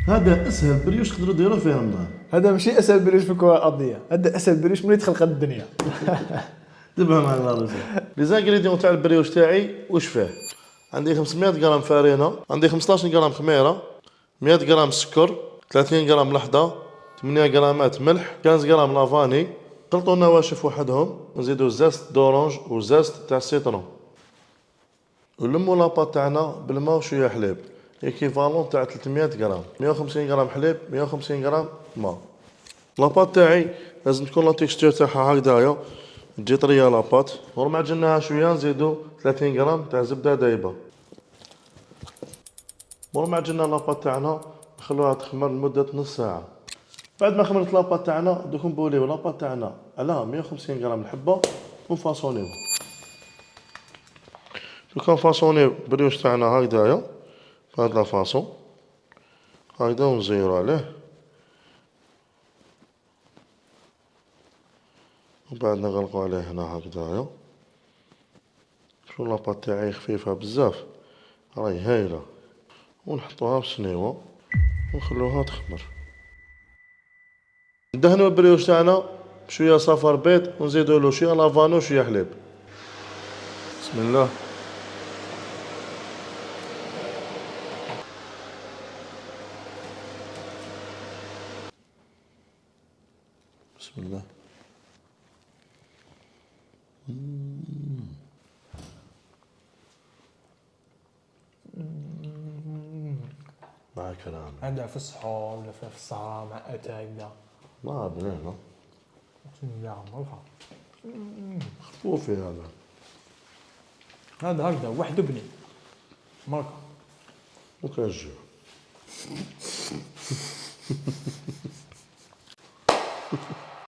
هذا اسهل بريوش تقدروا ديروه في رمضان. هذا ماشي اسهل بريوش في الكره الارضيه، هذا اسهل بريوش من يدخل قد الدنيا. دبها مع الله. لي زانغريديون تاع البريوش تاعي واش فيه؟ عندي 500 غرام فرينه، عندي 15 غرام خميره، 100 غرام سكر، 30 غرام لحظه، 8 غرامات ملح، 15 غرام لافاني. خلطوا النواشف وحدهم ونزيدوا زست دورانج وزست تاع السيترون، ونلموا لاباط تاعنا بالماء وشويه حليب، ايكيفالون تاع 300 غرام، 150 غرام حليب، 150 غرام ماء. لاباط تاعي لازم تكون لا تيكستور تاعها هكذايا، تجي طريه لاباط. ور معجناها شويه نزيدو 30 غرام تاع زبده دايبه. ور معجنا لاباط تاعنا نخلوها تخمر لمده نص ساعه. بعد ما خمرت لاباط تاعنا دوك نبوليو لاباط تاعنا على 150 غرام الحبه ونفاصونيو. دوكا نفاصونيو بريوش تاعنا هكذايا بهاد لا فاصون هكذا، ونزيرو عليه. وبعد نغلقو عليه هنا هكذايا. شو لاباط تاعي خفيفه بزاف راهي هايله. ونحطوها في السنيوه ونخلوها تخمر. ندهنو البريوش تاعنا بشويه صفر بيض ونزيدولو شويه لافانو وشويه حليب. بسم الله. بسم الله. مع كلام. هذا في السحور ولا في السهرة مع اتاي لا؟ ما بنينا. بسم الله مرحبا. خفوفي هذا. هذا هكذا وحده بني مركا. وكاجو.